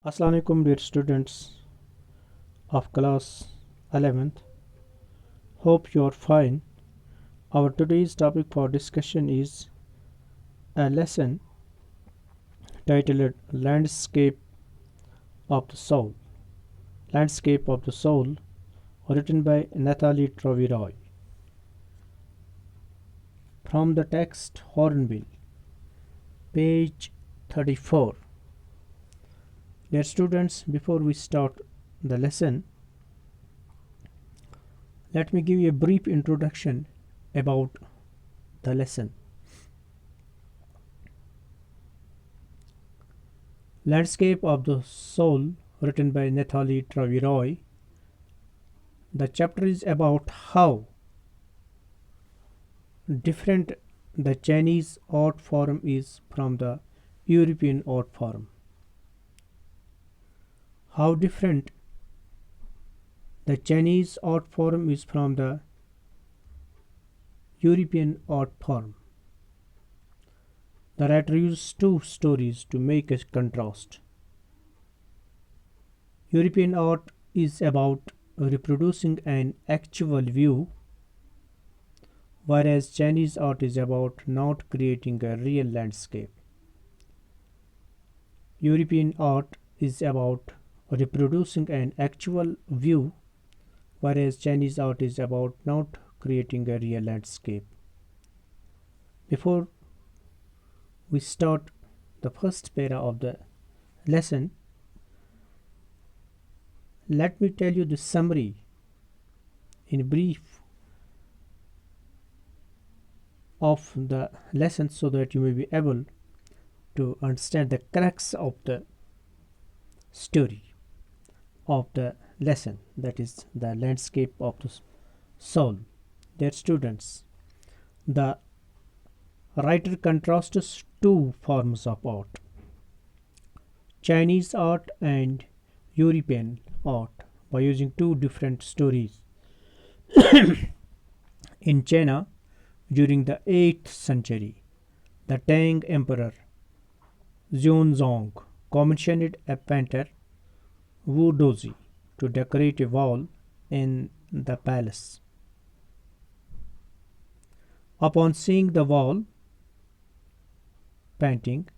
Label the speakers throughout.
Speaker 1: Assalamu alaikum dear students of class 11th. Hope you are fine. Our today's topic for discussion is a lesson titled Landscape of the Soul. Landscape of the Soul, written by Nathalie Troviroy. From the text Hornbill, page 34. Dear students, before we start the lesson, let me give you a brief introduction about the lesson. Landscape of the Soul, written by Nathalie Troviroy. The chapter is about how different the Chinese art form is from the European art form. How different the Chinese art form is from the European art form. The writer used two stories to make a contrast. European art is about reproducing an actual view, whereas Chinese art is about not creating a real landscape. European art is about reproducing an actual view, whereas Chinese art is about not creating a real landscape. Before we start the first para of the lesson, let me tell you the summary in brief of the lesson so that you may be able to understand the crux of the story of the lesson, that is the landscape of the soul. Dear students, the writer contrasts two forms of art, Chinese art and European art, by using two different stories. In China, during the 8th century, the Tang Emperor Xuanzong commissioned a painter, Wu Dozi, to decorate a wall in the palace. Upon seeing the wall painting,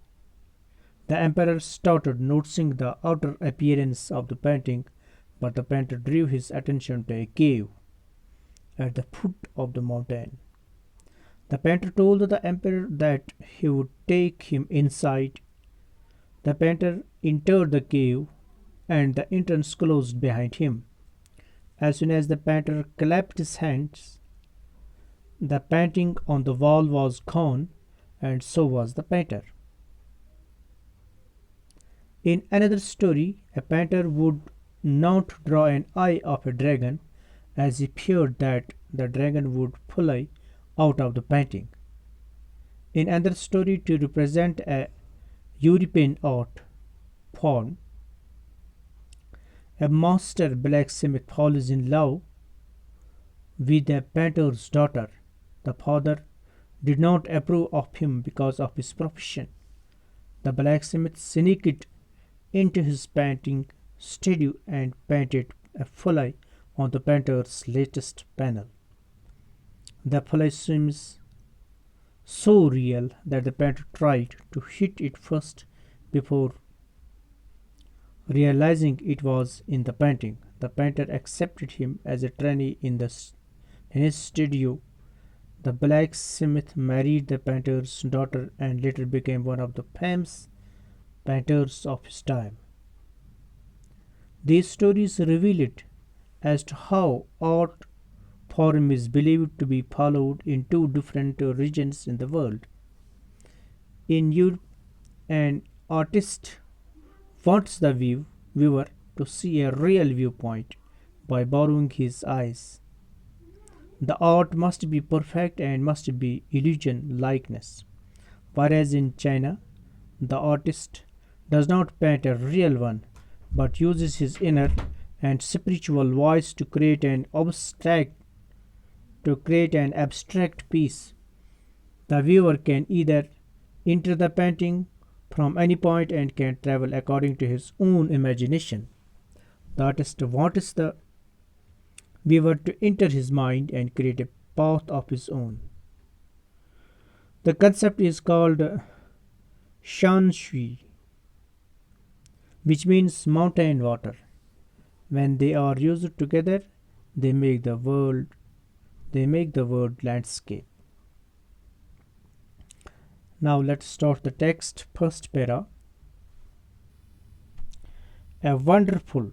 Speaker 1: the emperor started noticing the outer appearance of the painting, but the painter drew his attention to a cave at the foot of the mountain. The painter told the emperor that he would take him inside. The painter entered the cave, and the entrance closed behind him. As soon as the painter clapped his hands, the painting on the wall was gone, and so was the painter. In another story, a painter would not draw an eye of a dragon, as he feared that the dragon would fly out of the painting. In another story, to represent a European art form, a master blacksmith falls in love with a painter's daughter. The father did not approve of him because of his profession. The blacksmith sneaked into his painting studio and painted a fly on the painter's latest panel. The fly seems so real that the painter tried to hit it first before realizing it was in the painting. The painter accepted him as a trainee in his studio. The blacksmith married the painter's daughter and later became one of the famous painters of his time. These stories reveal it as to how art form is believed to be followed in two different regions in the world. In Europe, an artist wants the viewer to see a real viewpoint by borrowing his eyes. The art must be perfect and must be illusion likeness. Whereas in China, the artist does not paint a real one but uses his inner and spiritual voice to create an abstract piece. The viewer can either enter the painting from any point and can travel according to his own imagination. The artist wants the viewer to enter his mind and create a path of his own. The concept is called shan shui, which means mountain water. When they are used together, they make the world they make the word landscape. Now let's start the text. First para. A wonderful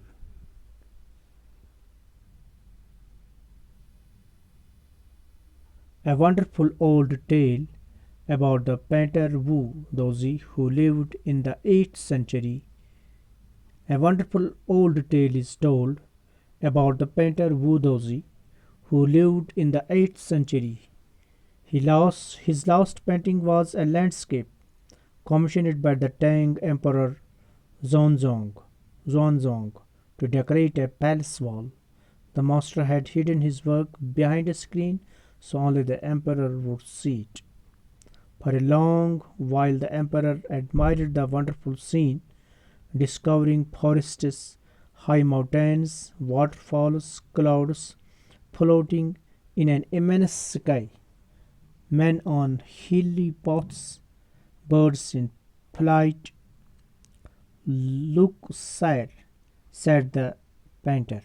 Speaker 1: a wonderful old tale about the painter Wu Dozi who lived in the 8th century. A wonderful old tale is told about the painter Wu Dozi who lived in the 8th century. His last painting was a landscape commissioned by the Tang Emperor Xuanzong to decorate a palace wall. The master had hidden his work behind a screen so only the emperor would see it. For a long while the emperor admired the wonderful scene, discovering forests, high mountains, waterfalls, clouds floating in an immense sky, men on hilly paths, birds in flight. Look, sire, said the painter.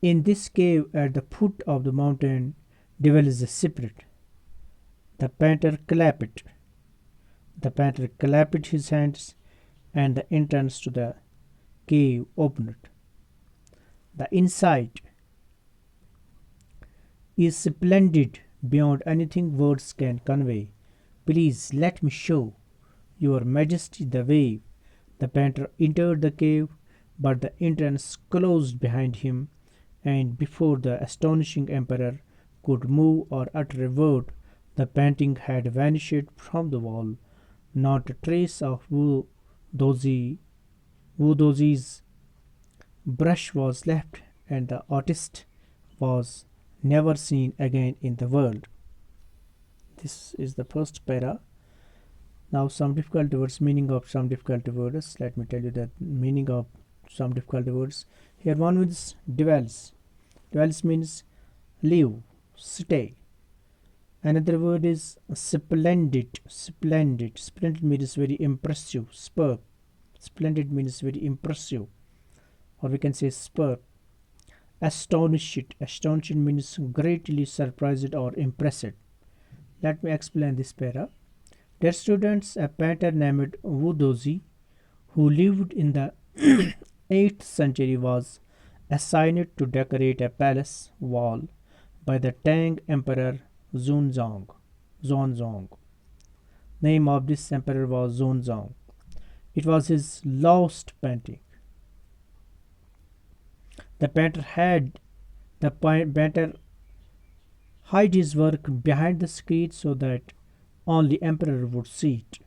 Speaker 1: In this cave at the foot of the mountain dwells a spirit. The painter clapped. The painter clapped his hands, and the entrance to the cave opened. The inside is splendid beyond anything words can convey. Please let me show your majesty the way. The painter entered the cave, but the entrance closed behind him, and before the astonishing emperor could move or utter a word, the painting had vanished from the wall. Not a trace of Dozi, Wu Dozi's brush was left, and the artist was never seen again in the world. This is the first para. Now some difficult words, meaning of some difficult words. Let me tell you the meaning of some difficult words. Here one means dwells. Dwells means live, stay. Another word is splendid. Splendid means very impressive. Superb. Splendid means very impressive. Or we can say superb. Astonished. Astonished means greatly surprised or impressed. Let me explain this para. Dear students, a painter named Wu Dozi, who lived in the 8th century, was assigned to decorate a palace wall by the Tang Emperor Xuanzong. Name of this emperor was Xuanzong. It was his last painting. The painter hide his work behind the screen so that only emperor would see it.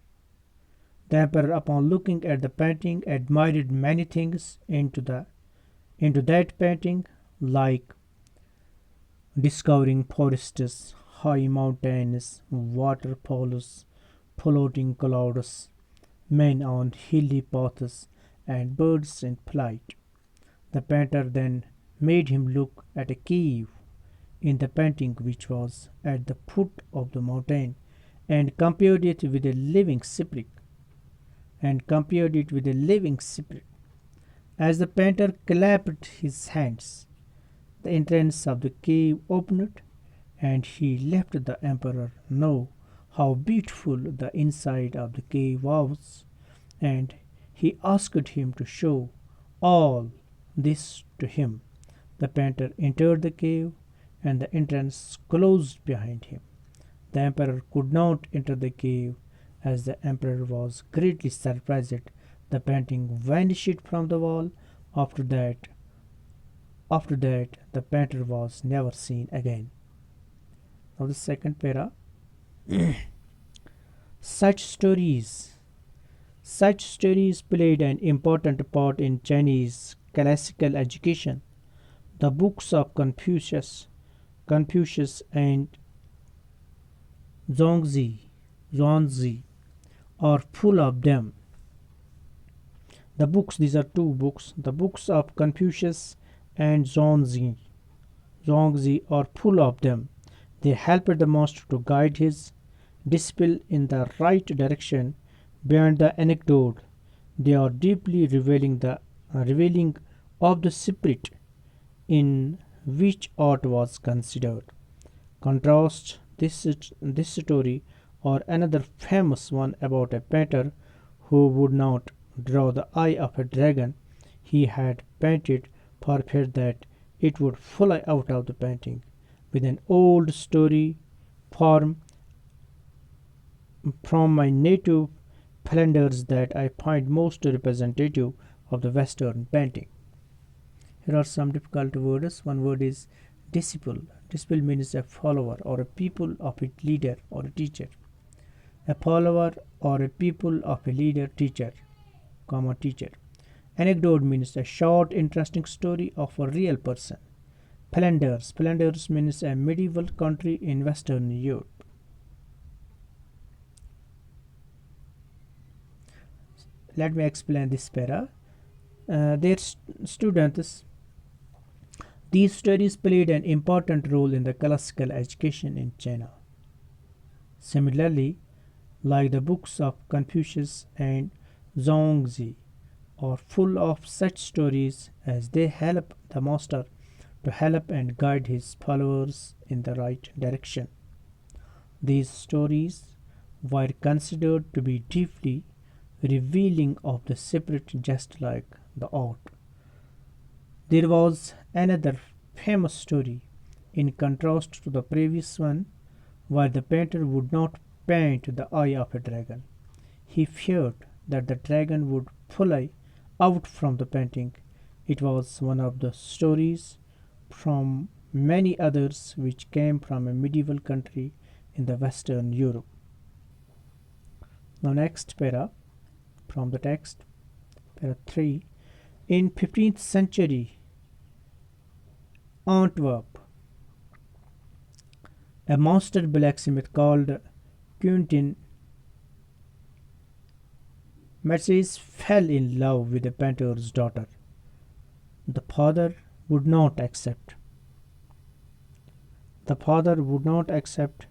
Speaker 1: The emperor, upon looking at the painting, admired many things into that painting, like discovering forests, high mountains, waterfalls, floating clouds, men on hilly paths, and birds in flight. The painter then made him look at a cave in the painting which was at the foot of the mountain and compared it with a living spirit. As the painter clapped his hands, the entrance of the cave opened, and he let the emperor know how beautiful the inside of the cave was, and he asked him to show all this to him. The painter entered the cave, and the entrance closed behind him. The emperor could not enter the cave, as the emperor was greatly surprised. The painting vanished from the wall. After that, the painter was never seen again. Now the second para. Such stories Such stories played an important part in Chinese classical education. The books of Confucius, Confucius and Zhuangzi are full of them. The books, these are two books, the books of Confucius and Zhuangzi are full of them. They helped the master to guide his disciple in the right direction. Beyond the anecdote, they are deeply revealing of the spirit in which art was considered. Contrast this story or another famous one about a painter who would not draw the eye of a dragon he had painted for fear that it would fly out of the painting, with an old story form from my native Flanders that I find most representative of the Western painting. Here are some difficult words. One word is disciple. Disciple means a follower or a pupil of a leader or a teacher. A follower or a pupil of a leader, teacher, comma teacher. Anecdote means a short, interesting story of a real person. Flanders. Flanders means a medieval country in Western Europe. Let me explain this para. Their students. These studies played an important role in the classical education in China. Similarly, like the books of Confucius and Zhuangzi, are full of such stories as they help the master to help and guide his followers in the right direction. These stories were considered to be deeply revealing of the spirit, just like the art. There was another famous story, in contrast to the previous one, where the painter would not paint the eye of a dragon. He feared that the dragon would fly out from the painting. It was one of the stories from many others which came from a medieval country in the Western Europe. Now next para from the text, para 3. In 15th century Antwerp, a master blacksmith called Quentin Matsys fell in love with the painter's daughter. The father would not accept. The father would not accept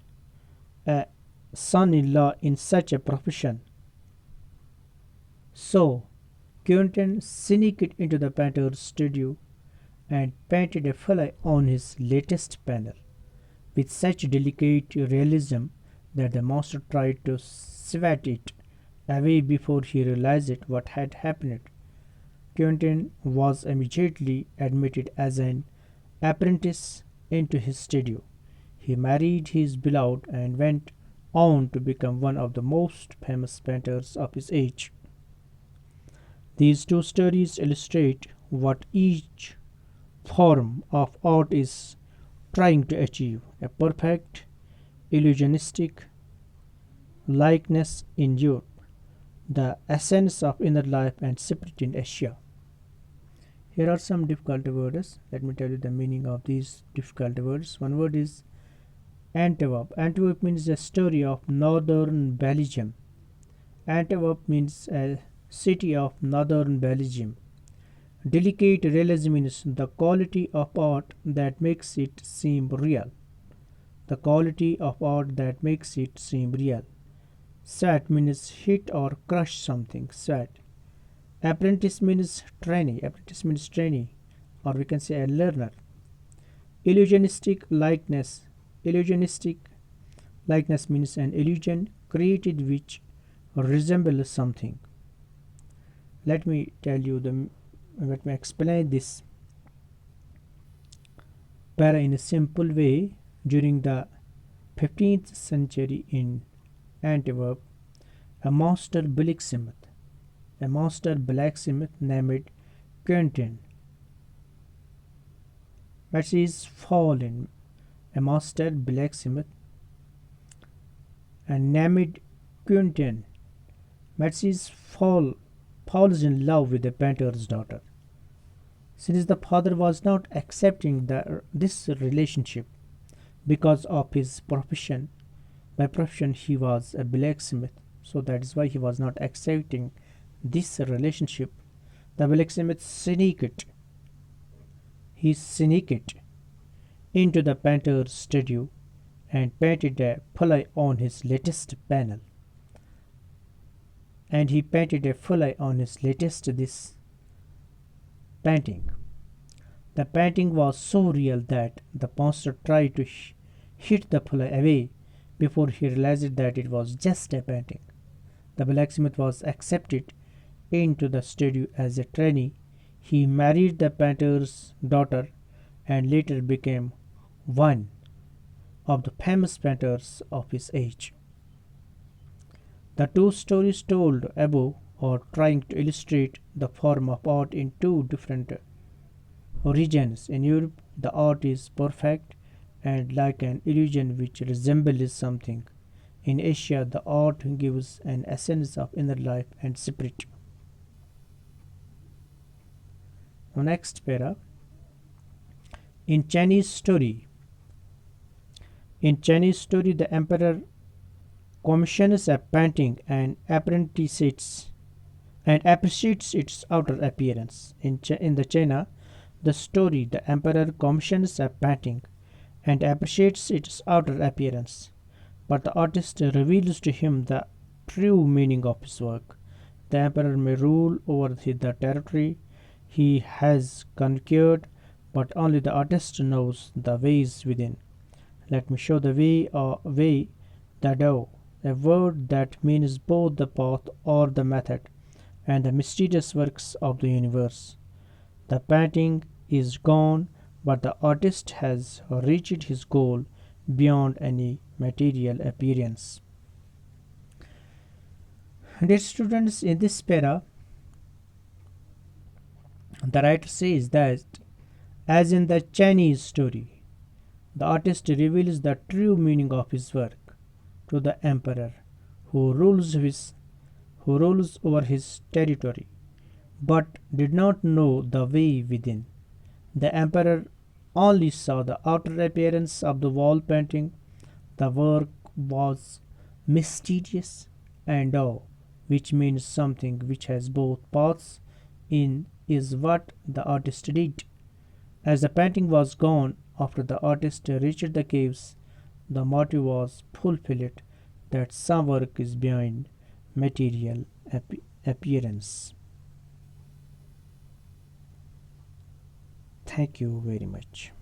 Speaker 1: a son-in-law in such a profession. So Quentin sneaked into the painter's studio and painted a fly on his latest panel with such delicate realism that the master tried to swat it away before he realized what had happened. Quentin was immediately admitted as an apprentice into his studio. He married his beloved and went on to become one of the most famous painters of his age. These two stories illustrate what each form of art is trying to achieve: a perfect, illusionistic likeness in Europe, the essence of inner life and spirit in Asia. Here are some difficult words. Let me tell you the meaning of these difficult words. One word is Antwerp. Antwerp means a story of northern Belgium. Antwerp means a city of northern Belgium. Delicate realism means the quality of art that makes it seem real. The quality of art that makes it seem real. Swat means hit or crush something. Swat. Apprentice means trainee. Apprentice means trainee, or we can say a learner. Illusionistic likeness. Illusionistic likeness means an illusion created which resembles something. Let me explain this para in a simple way. During the 15th century in Antwerp, a master blacksmith named Quentin Matsys fallen. A master blacksmith and named Quentin Matsys falls in love with the painter's daughter. Since the father was not accepting this relationship, because of his profession. By profession, he was a blacksmith, so that is why he was not accepting this relationship. The blacksmith sneaked into the painter's studio and painted a pulley on his latest panel. And he painted a pulley on his latest this painting. The painting was so real that the monster tried to hit the pulley away before he realized that it was just a painting. The blacksmith was accepted into the studio as a trainee. He married the painter's daughter and later became one of the famous painters of his age. The two stories told above are trying to illustrate the form of art in two different regions. In Europe, the art is perfect and like an illusion which resembles something. In Asia, the art gives an essence of inner life and spirit. Next para. In Chinese story, the emperor commissions a painting and appreciates its outer appearance. In the China, the story, the emperor commissions a painting and appreciates its outer appearance, but the artist reveals to him the true meaning of his work. The emperor may rule over the territory he has conquered, but only the artist knows the ways within. Let me show the way, the Dao, a word that means both the path or the method and the mysterious works of the universe. The painting is gone, but the artist has reached his goal beyond any material appearance. Dear students, in this para, the writer says that, as in the Chinese story, the artist reveals the true meaning of his work to the emperor who rules over his territory, but did not know the way within. The emperor only saw the outer appearance of the wall painting. The work was mysterious and awe, which means something which has both paths in is what the artist did. As the painting was gone after the artist reached the caves, the motive was fulfilled that some work is beyond material appearance. Thank you very much.